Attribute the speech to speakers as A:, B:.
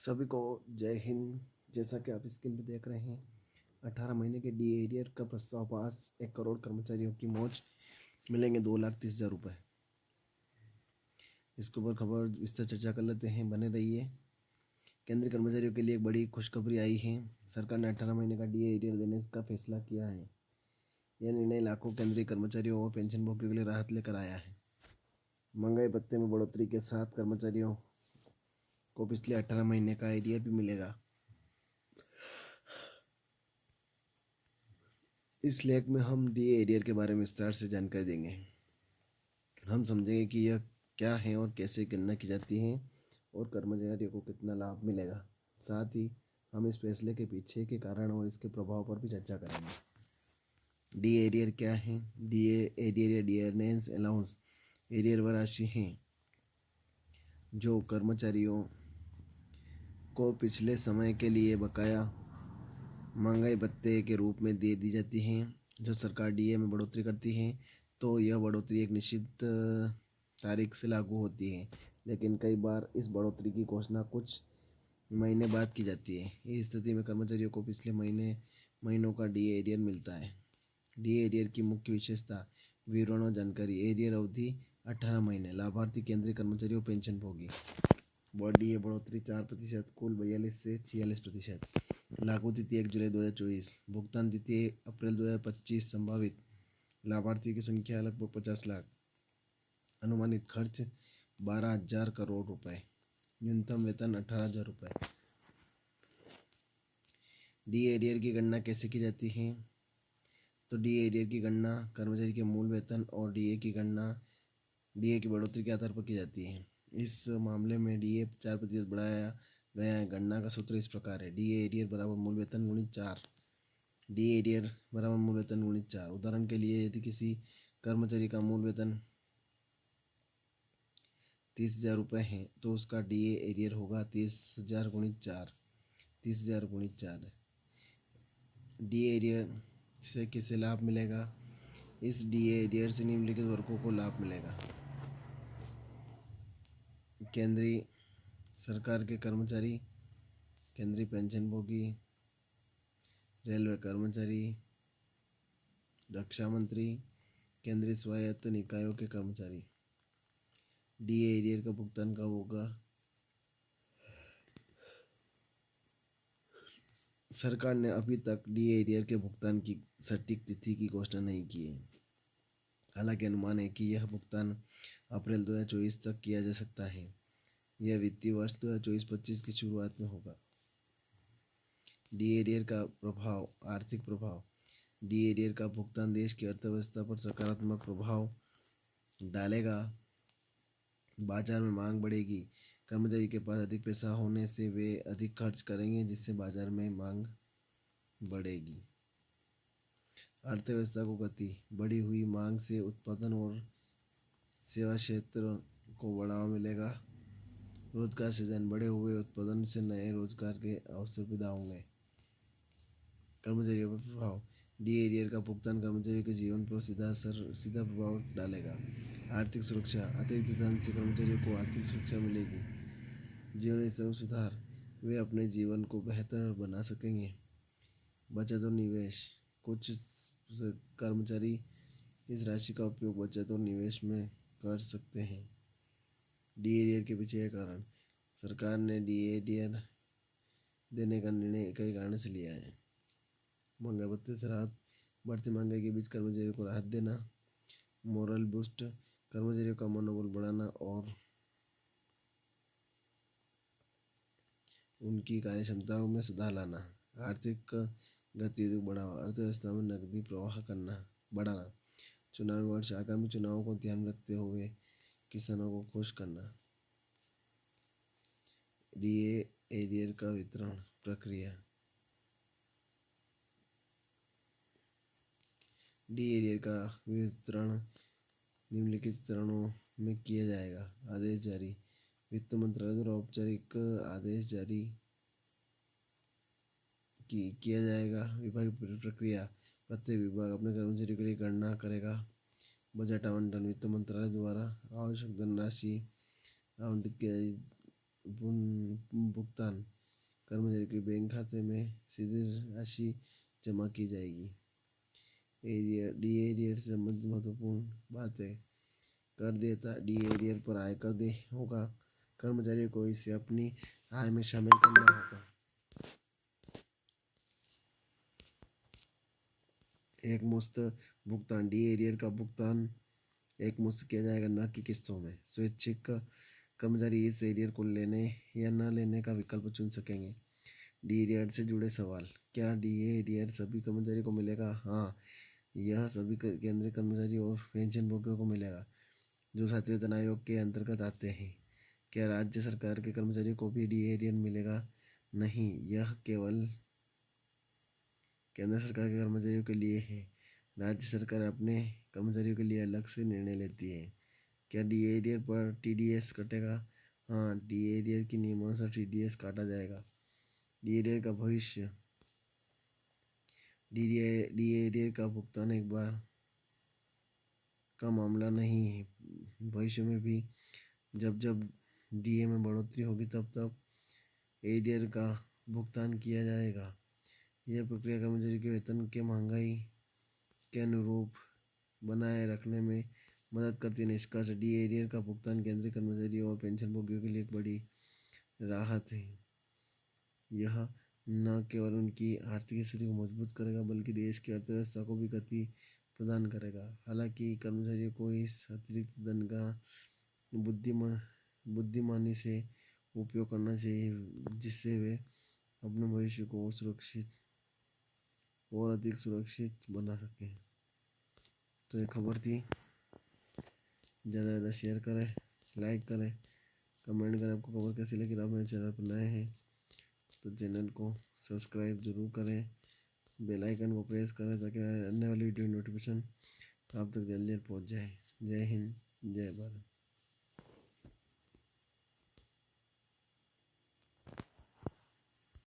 A: सभी को जय हिंद। जैसा कि आप स्क्रीन पे देख रहे हैं, 18 महीने के डी एरियर का प्रस्ताव पास। 1 करोड़ कर्मचारियों की मौज, मिलेंगे 2,30,000 रुपये। इसके ऊपर खबर विस्तार चर्चा कर लेते हैं, बने रहिए। केंद्रीय कर्मचारियों के लिए एक बड़ी खुशखबरी आई है। सरकार ने 18 महीने का डी एरियर देने का फैसला किया है। यह निर्णय लाखों केंद्रीय कर्मचारियों और पेंशन भोगियों के लिए राहत लेकर आया है। महंगाई भत्ते में बढ़ोतरी के साथ कर्मचारियों को पिछले 18 महीने का एरियर भी मिलेगा। इस लेख में हम डी एरियर के बारे में विस्तार से जानकारी देंगे। हम समझेंगे कि यह क्या है और कैसे गणना की जाती है और कर्मचारियों को कितना लाभ मिलेगा। साथ ही हम इस फैसले के पीछे के कारण और इसके प्रभाव पर भी चर्चा करेंगे। डी एरियर क्या है? डी एरियर या डियरनेस अलाउंस एरियर वह राशि है जो कर्मचारियों को पिछले समय के लिए बकाया महंगाई भत्ते के रूप में दे दी जाती हैं। जब सरकार डीए में बढ़ोतरी करती है तो यह बढ़ोतरी एक निश्चित तारीख से लागू होती है, लेकिन कई बार इस बढ़ोतरी की घोषणा कुछ महीने बाद की जाती है। इस स्थिति में कर्मचारियों को पिछले महीनों का डी एरियर मिलता है। डी एरियर की मुख्य विशेषता, विवरण और जानकारी। एरियर अवधि 18 महीने। लाभार्थी केंद्रीय कर्मचारी और पेंशन भोगी। डी ए बढ़ोतरी 4%, कुल 42 से 46%। लागू तिथि 1 जुलाई 2024। भुगतान तिथि अप्रैल 2025। संभावित लाभार्थियों की संख्या लगभग 50 लाख। अनुमानित खर्च 12,000 करोड़ रुपए। न्यूनतम वेतन 18,000 रुपये। डी एरियर की गणना कैसे की जाती है? तो डी एरियर की गणना कर्मचारी के मूल वेतन और डीए की बढ़ोतरी के आधार पर की जाती है। इस मामले में डीए 4% बढ़ाया गया है। गणना का सूत्र इस प्रकार है: डी एरियर बराबर मूल वेतन गुणित 4। डी एरियर बराबर मूल वेतन गुणित 4। उदाहरण के लिए, यदि किसी कर्मचारी का मूल वेतन 30,000 रुपये है तो उसका डी एरियर होगा 30,000 गुणित 4। 30,000 गुणित 4। डी एरियर से किसे लाभ मिलेगा? इस डी एरियर से निम्नलिखित वर्गों को लाभ मिलेगा: केंद्रीय सरकार के कर्मचारी, केंद्रीय पेंशन भोगी, रेलवे कर्मचारी, रक्षा मंत्री, केंद्रीय स्वायत्त निकायों के कर्मचारी। डी एरियर का भुगतान कब होगा? सरकार ने अभी तक डी एरियर के भुगतान की सटीक तिथि की घोषणा नहीं की है। हालांकि अनुमान है कि यह भुगतान अप्रैल 2024 तक किया जा सकता है। यह वित्तीय वर्ष 2024-25 की शुरुआत में होगा। डी एरियर का प्रभाव, आर्थिक प्रभाव। डी एरियर का भुगतान देश की अर्थव्यवस्था पर सकारात्मक प्रभाव डालेगा। बाजार में मांग बढ़ेगी। कर्मचारी के पास अधिक पैसा होने से वे अधिक खर्च करेंगे, जिससे बाजार में मांग बढ़ेगी। अर्थव्यवस्था को गति। बढ़ी हुई मांग से उत्पादन और सेवा क्षेत्र को बढ़ावा मिलेगा। रोजगार सृजन। बढ़े हुए उत्पादन से नए रोजगार के अवसर पैदा होंगे। कर्मचारियों पर प्रभाव। डी एरियर का भुगतान कर्मचारियों के जीवन पर सीधा प्रभाव डालेगा। आर्थिक सुरक्षा। अतिरिक्त धन से कर्मचारियों को आर्थिक सुरक्षा मिलेगी। जीवन स्तर में सुधार। वे अपने जीवन को बेहतर बना सकेंगे। बचत और निवेश। कुछ कर्मचारी इस राशि का उपयोग बचत और निवेश में कर सकते हैं। डी एरियर के पीछे कारण। सरकार ने डी एरियर देने का निर्णय कई कारणों से लिया है। महंगाई भत्ते से राहत। बढ़ती महंगाई के बीच कर्मचारियों को राहत देना। Moral boost. कर्मचारियों का मनोबल बढ़ाना और उनकी कार्यक्षमताओं में सुधार लाना। आर्थिक गतिविधियों को बढ़ावा। अर्थव्यवस्था में नकदी प्रवाह बढ़ाना। चुनावी वर्ष। आगामी चुनावों को ध्यान रखते हुए किसानों को खुश करना। डी एरियर का वितरण प्रक्रिया। डी एरियर का वितरण निम्नलिखित चरणों में किया जाएगा। आदेश जारी। वित्त मंत्रालय द्वारा औपचारिक आदेश जारी किया जाएगा। विभागीय प्रक्रिया। प्रत्येक विभाग अपने कर्मचारियों के लिए गणना करेगा। बजट आवंटन। वित्त मंत्रालय द्वारा आवश्यक धनराशि आवंटित किया भुगतान कर्मचारी के बैंक खाते में सीधी राशि जमा की जाएगी। डी एरियर से संबंधित महत्वपूर्ण बात है। कर देयता डी एरियर पर आयकर देय होगा। कर्मचारियों को इसे अपनी आय में शामिल करना होगा। एक मुश्त भुगतान डी एरियर का भुगतान एक मुश्त किया जाएगा, न कि किस्तों में। स्वैच्छिक कर्मचारी इस एरियर को लेने या न लेने का विकल्प चुन सकेंगे। डी एरियर से जुड़े सवाल। क्या डी एरियर सभी कर्मचारियों को मिलेगा? हाँ, यह सभी केंद्रीय कर्मचारी और पेंशन भोगियों को मिलेगा जो सातवें वेतन आयोग के अंतर्गत आते हैं। क्या राज्य सरकार के कर्मचारियों को भी डी एरियर मिलेगा? नहीं, यह केवल केंद्र सरकार के कर्मचारियों के लिए है। राज्य सरकार अपने कर्मचारियों के लिए अलग से निर्णय लेती है। क्या डी एरियर पर टीडीएस कटेगा? हाँ, डी एरियर के नियमानुसार टीडीएस काटा जाएगा। डी एरियर का भविष्य। डी एरियर का भुगतान एक बार का मामला नहीं है। भविष्य में भी जब जब डीए में बढ़ोतरी होगी तब तब एरियर का भुगतान किया जाएगा। यह प्रक्रिया कर्मचारी के वेतन के महंगाई के अनुरूप बनाए रखने में मदद करती है। निष्कर्ष, डी एरियर का भुगतान केंद्रीय कर्मचारियों और पेंशन भोगियों के लिए एक बड़ी राहत है। यह न केवल उनकी आर्थिक स्थिति को मजबूत करेगा बल्कि देश की अर्थव्यवस्था को भी गति प्रदान करेगा। हालांकि कर्मचारियों को इस अतिरिक्त धन का बुद्धिमानी से उपयोग करना चाहिए जिससे वे अपने भविष्य को और अधिक सुरक्षित बना सकें। तो ये खबर थी। ज़्यादा से ज़्यादा शेयर करें, लाइक करें, कमेंट करें आपको खबर कैसी लगी। आप मेरे चैनल पर नए हैं तो चैनल को सब्सक्राइब जरूर करें, बेल आइकन को प्रेस करें ताकि आने वाली वीडियो नोटिफिकेशन आप तक जल्दी पहुंच जाए। जय हिंद, जय भारत।